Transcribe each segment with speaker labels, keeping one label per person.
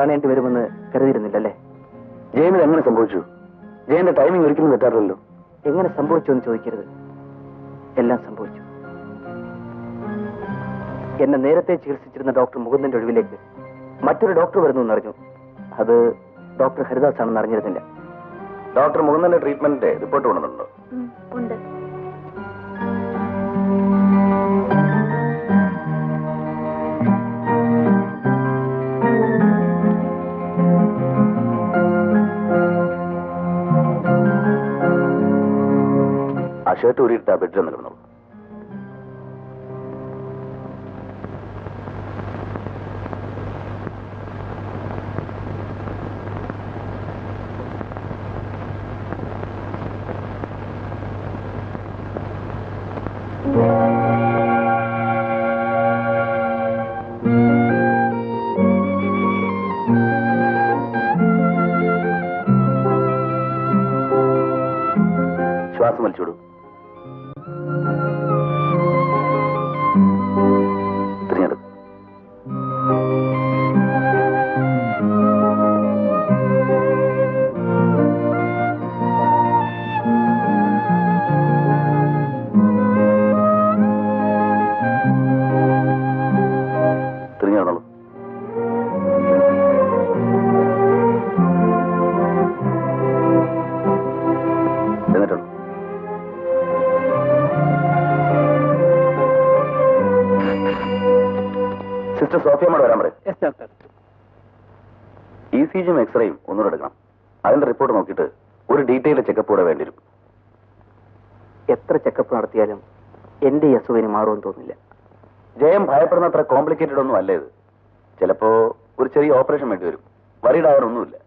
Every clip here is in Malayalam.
Speaker 1: കാണേണ്ടി വരുമെന്ന് കരുതിയിരുന്നില്ലല്ലേ?
Speaker 2: ജയന് എങ്ങനെ സംഭവിച്ചു? ജയന്റെ ടൈമിംഗ് ഒരിക്കലും തെറ്റാറില്ലല്ലോ.
Speaker 1: എങ്ങനെ സംഭവിച്ചു എന്ന് ചോദിക്കരുത്. എല്ലാം സംഭവിച്ചു. എന്നെ നേരത്തെ ചികിത്സിച്ചിരുന്ന ഡോക്ടർ മുകുന്ദന്റെ ഒഴിവിലേക്ക് മറ്റൊരു ഡോക്ടർ വരുന്നു എന്നറിഞ്ഞു. അത് ഡോക്ടർ ഹരിദാസ് ആണെന്ന് അറിഞ്ഞിരുന്നില്ല.
Speaker 2: ഡോക്ടർ മുകുന്ദന്റെ ട്രീറ്റ്മെന്റ് റിപ്പോർട്ട് കൊണ്ടുവന്നിട്ടുണ്ടോ?
Speaker 3: ഉണ്ട്.
Speaker 2: ആ ഷർട്ട് ഊരിയിട്ട് ആ ബെഡിൽ നിൽക്കുന്നു. ശ്വാസം വലിച്ചോടൂ. തിരിഞ്ഞെടുക്കും. തിരിഞ്ഞു നടന്നോളൂ. എന്നിട്ടുള്ളൂ. സിസ്റ്റർ സോഫിയമ്മോട് വരാൻ പറയും. ECGയും എക്സ്റേയും ഒന്നുകൂടെ എടുക്കണം. അതിന്റെ റിപ്പോർട്ട് നോക്കിയിട്ട് ഒരു ഡീറ്റെയിൽ ചെക്കപ്പ് കൂടെ വേണ്ടിവരും.
Speaker 1: എത്ര ചെക്കപ്പ് നടത്തിയാലും എന്റെ ഈ അസുഖത്തിന് മാറുമെന്ന് തോന്നില്ല.
Speaker 2: ജയം ഭയപ്പെടുന്ന അത്ര കോംപ്ലിക്കേറ്റഡ് ഒന്നും അല്ല ഇത്. ചിലപ്പോ ഒരു ചെറിയ ഓപ്പറേഷൻ വേണ്ടി വരും. വറീഡാവാനൊന്നുമില്ല.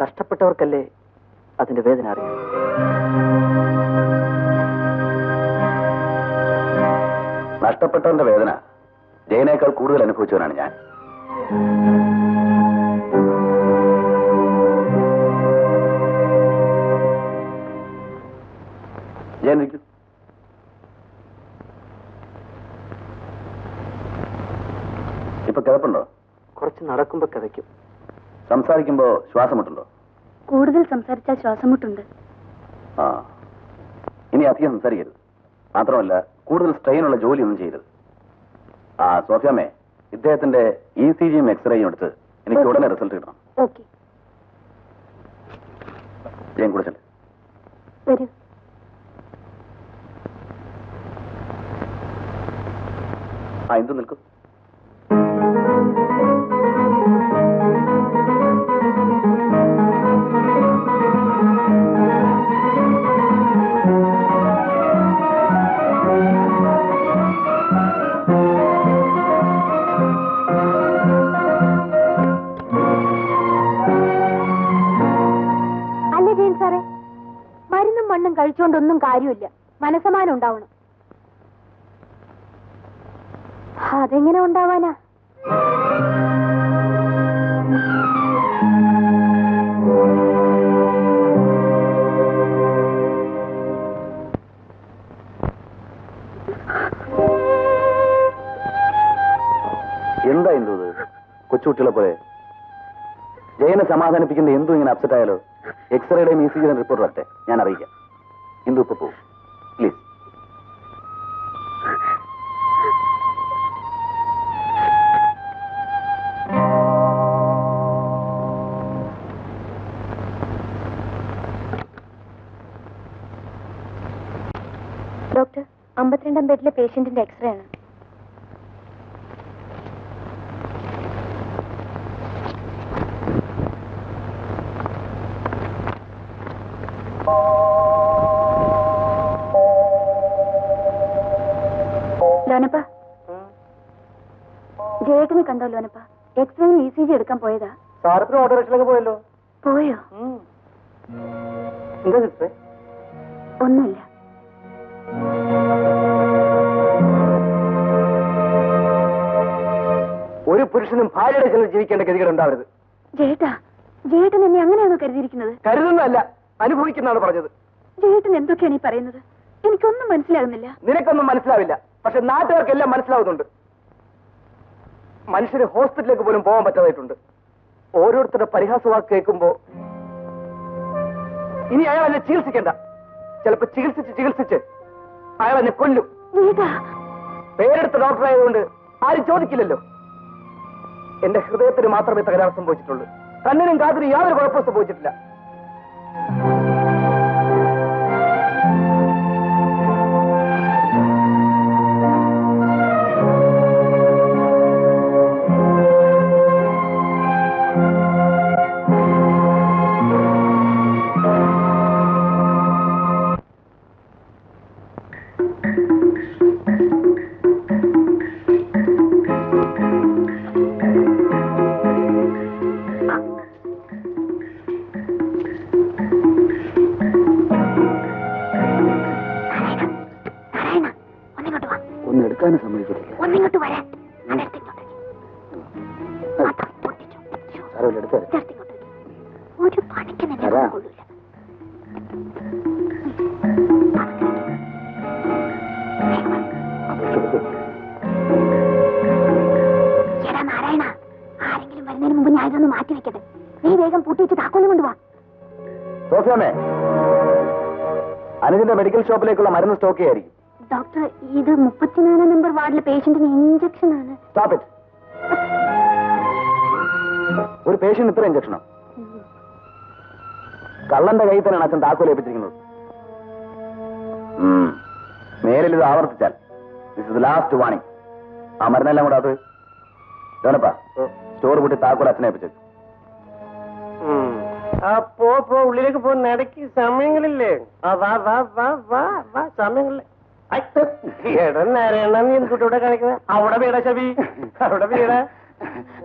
Speaker 1: നഷ്ടപ്പെട്ടവർക്കല്ലേ അതിന്റെ വേദന അറിയാം.
Speaker 2: നഷ്ടപ്പെട്ടവന്റെ വേദന ജയനേക്കാൾ കൂടുതൽ അനുഭവിച്ചവനാണ് ഞാൻ. ജയൻ ഇരിക്കൂ. ഇപ്പൊ കിടപ്പുണ്ടോ?
Speaker 1: കുറച്ച് നടക്കുമ്പോ കിതയ്ക്കും.
Speaker 2: സംസാരിക്കുമ്പോ ശ്വാസമുട്ടുണ്ടോ?
Speaker 3: കൂടുതൽ സംസാരിച്ചാൽ ശ്വാസമുട്ടുണ്ട്.
Speaker 2: ആ, ഇനി അധികം സംസാരിക്കരുത്. മാത്രമല്ല കൂടുതൽ സ്ട്രെയിനുള്ള ജോലിയൊന്നും ചെയ്യരുത്. ആ സോഫിയാമ്മേ, ഇദ്ദേഹത്തിന്റെ ECGയും എക്സ്റേയും എടുത്ത് എനിക്ക് ഉടനെ റിസൾട്ട് കിട്ടണം.
Speaker 3: ഓക്കെ.
Speaker 2: ജയം കുടിച്ചല്ലേ?
Speaker 3: വരൂ.
Speaker 2: ആ, എന്ത് നിൽക്കും.
Speaker 3: അല്ല ജയൻ സാറേ, മരുന്നും മണ്ണും കഴിച്ചുകൊണ്ടൊന്നും കാര്യമില്ല. മനസ്സമാനം ഉണ്ടാവണം. അതെങ്ങനെ ഉണ്ടാവാനാ?
Speaker 2: എന്താ എന്തോ കൊച്ചുകുട്ടികളെ പോലെ ജയനെ സമാധാനിപ്പിക്കുന്ന എന്തും ഇങ്ങനെ അപ്സെറ്റ് ആയാലോ? എക്സ്റേയുടെയും ECGയുടെയും റിപ്പോർട്ട് വരട്ടെ, ഞാൻ അറിയിക്കാം. എന്തു ഇപ്പൊ പോകും പ്ലീസ്.
Speaker 3: ഡോക്ടർ, 52-ാം ബെഡിലെ പേഷ്യന്റിന്റെ എക്സ്റേ ആണ്. ലോനപ്പ, ജയേട്ടനെ കണ്ടോ? ലോനപ്പ, എക്സ്റേയും ECG എടുക്കാൻ പോയതാ.
Speaker 1: സാറത്തിന് ഓട്ടോറിക്ഷയിലൊക്കെ പോയല്ലോ.
Speaker 3: പോയോ?
Speaker 1: എന്താ സിസ്റ്ററെ?
Speaker 3: ഒന്നുമില്ല.
Speaker 1: ഒരു പുരുഷനും ഭാര്യയുടെ ചെന്ന് ജീവിക്കേണ്ട ഗതികൾ ഉണ്ടാവരുത്.
Speaker 3: ജയേട്ടാ, ജയേട്ടൻ എന്നെ അങ്ങനെയാണോ കരുതിയിരിക്കുന്നത്?
Speaker 1: കരുതുന്നതല്ല, അനുഭവിക്കുന്നതാണ് പറഞ്ഞത്.
Speaker 3: ജയേട്ടൻ എന്തൊക്കെയാണ് ഈ പറയുന്നത്? എനിക്കൊന്നും മനസ്സിലാകുന്നില്ല.
Speaker 1: നിനക്കൊന്നും മനസ്സിലാവില്ല, പക്ഷെ നാട്ടുകാർക്കെല്ലാം മനസ്സിലാവുന്നുണ്ട്. മനുഷ്യര് ഹോസ്പിറ്റലിലേക്ക് പോലും പോകാൻ പറ്റാതായിട്ടുണ്ട്. ഓരോരുത്തരുടെ പരിഹാസവാക്ക് കേൾക്കുമ്പോ ഇനി അയാൾ എന്നെ ചികിത്സിക്കണ്ട. ചിലപ്പോ ചികിത്സിച്ച് അയാൾ എന്നെ കൊല്ലും. പേരെടുത്ത ഡോക്ടറായതുകൊണ്ട് ആരും ചോദിക്കില്ലല്ലോ. എന്റെ ഹൃദയത്തിന് മാത്രമേ തകരാറ് സംഭവിച്ചിട്ടുള്ളൂ. കണ്ണിനും കാതിനും യാതൊരു കുഴപ്പവും സംഭവിച്ചിട്ടില്ല.
Speaker 3: ഒന്നിങ്ങോട്ട് വരാൻ ഒരു പണിക്ക് നിന്നെ കൊള്ളൂല. ചേട്ടാ നാരായണ, ആരെങ്കിലും വരുന്നതിന് മുമ്പ് ഞാൻ ഇതൊന്ന് മാറ്റി വെക്കട്ടെ. നീ വേഗം പൂട്ടിച്ച് താക്കോലും കൊണ്ടുപോവാ.
Speaker 2: സോഫിയാമേ, അനുജിന്റെ മെഡിക്കൽ ഷോപ്പിലേക്കുള്ള മരുന്ന് സ്റ്റോക്ക് ചെയ്യായിരിക്കും.
Speaker 3: ഡോക്ടർ, ഇത് 34 നമ്പർ വാർഡിലെ പേഷ്യന്റിന് ഇഞ്ചക്ഷൻ ആണ്.
Speaker 2: Stop it. ഒരു പേഷ്യന്റ് ഇത്ര ഇഞ്ചക്ഷനോ? കള്ളന്റെ കയ്യിൽ തന്നെയാണ് അച്ഛൻ താക്കോൽ ഏൽപ്പിച്ചിരിക്കുന്നത്. മേലിൽ ഇത് ആവർത്തിച്ചാൽ ദിസ് ഇസ് ലാസ്റ്റ് വാണിംഗ്. ആ മരുന്നെല്ലാം കൂടെ അത് വേണപ്പാ സ്റ്റോർ കൂട്ടി താക്കോൽ അച്ഛനെ ഏൽപ്പിച്ചു.
Speaker 4: പോ ഉള്ളിലേക്ക് പോ. നടക്ക് സമയങ്ങളില്ലേ? സമയങ്ങളില്ലേ? നാരായണ, നീ എന്തുകൂടെ കാണിക്കുന്നത്? അവിടെ വീടാ ശബി, അവിടെ വീടാ.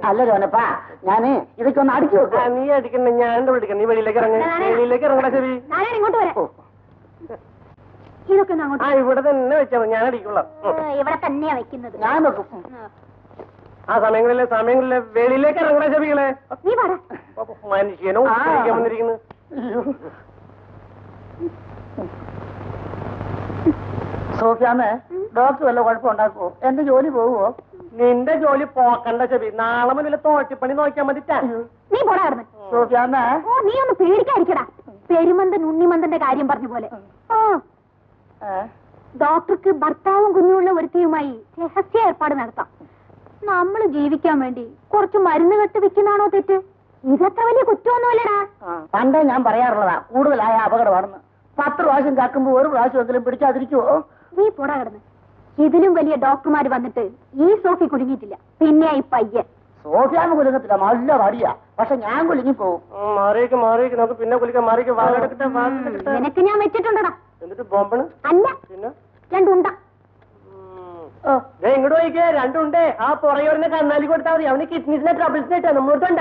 Speaker 5: അല്ല ജോനപ്പാ, ഞാന് ഇതൊക്കെ ഒന്ന് അടിച്ചു വെക്കാം.
Speaker 4: നീ അടിക്കണ്ട, ഞാൻ വിളിക്കണം. നീ വെളിയിലേക്ക് വെളിയിലേക്ക് ഇറങ്ങടാ ശബി.
Speaker 3: ഇങ്ങോട്ട് വരാം. ഇതൊക്കെ
Speaker 4: ഇവിടെ തന്നെ വെച്ചാൽ ഞാൻ അടിക്കുള്ള.
Speaker 3: ഇവിടെ തന്നെയാ വെക്കുന്നത്.
Speaker 5: ഞാൻ വെക്കും.
Speaker 4: ആ സമയങ്ങളിലെ വെളിയിലേക്ക് ഇറങ്ങടാ ശബികളെ.
Speaker 3: നീ പറ.
Speaker 4: മനുഷ്യനോ വന്നിരിക്കുന്നു.
Speaker 5: സോഫിയാമേ, ഡോക്ടർ വല്ല കുഴപ്പമുണ്ടാക്കുവോ? എന്റെ ജോലി പോവുമോ?
Speaker 4: നിന്റെ ജോലി പോക്കണ്ട ശബി. നാളെ മുന്നിൽ തോട്ടിപ്പണി നോക്കിയാൽ മതി.
Speaker 3: നീ പോടാ കിടന്ന്.
Speaker 5: സോഫിയാമേ,
Speaker 3: നീ ഒന്ന് പേടിക്കാതിരിക്കടാ. പെരുമന്തൻ ഉണ്ണിമന്തന്റെ കാര്യം പറഞ്ഞ പോലെ. ഡോക്ടർക്ക് ഭർത്താവും കുഞ്ഞുമുള്ള ഒരുത്തിയുമായി രഹസ്യ ഏർപ്പാട് നടത്താം. നമ്മൾ ജീവിക്കാൻ വേണ്ടി കുറച്ച് മരുന്ന് കെട്ട് വെക്കുന്നതാണോ തെറ്റ്? ഇതത്ര വലിയ കുറ്റമൊന്നുമല്ലടാ.
Speaker 5: പണ്ടേ ഞാൻ പറയാറുള്ളതാ, കൂടുതലായ അപകടമാണെന്ന്. 10 പ്രാവശ്യം കാക്കുമ്പോ ഒരു പ്രാവശ്യമെങ്കിലും പിടിക്കാതിരിക്കുവോ?
Speaker 3: നീ പോടാ കിടന്ന്. ഇതിലും വലിയ ഡോക്ടർമാര് വന്നിട്ട് ഈ സോഫി കുലുങ്ങിയിട്ടില്ല. പിന്നെ ഈ പയ്യൻ
Speaker 5: സോഫിയാമ കുലുങ്ങത്തില്ല, നല്ല വടിയാ. പക്ഷെ ഞാൻ കുലുങ്ങി പോവും.
Speaker 4: മാറിയേക്ക് നമുക്ക് പിന്നെ കുലിക്കാൻ. മാറിയേക്ക് വാലെടുക്കട്ടെ.
Speaker 3: നിനക്ക് ഞാൻ വെച്ചിട്ടുണ്ടടാ.
Speaker 4: എന്നിട്ട് ബോംബണ്
Speaker 3: അല്ല,
Speaker 4: പിന്നെ
Speaker 3: രണ്ടുണ്ട.
Speaker 4: ഇങ്ങോട്ട് പോയിക്കേ. രണ്ടുണ്ടേ. ആ പുറകെ കണ്ണാലി കൊടുത്താൽ മതി. അവന് കിഡ്നീസിന്റെ ട്രബിൾസിനായിട്ടാ നമ്മളോട് കണ്ട.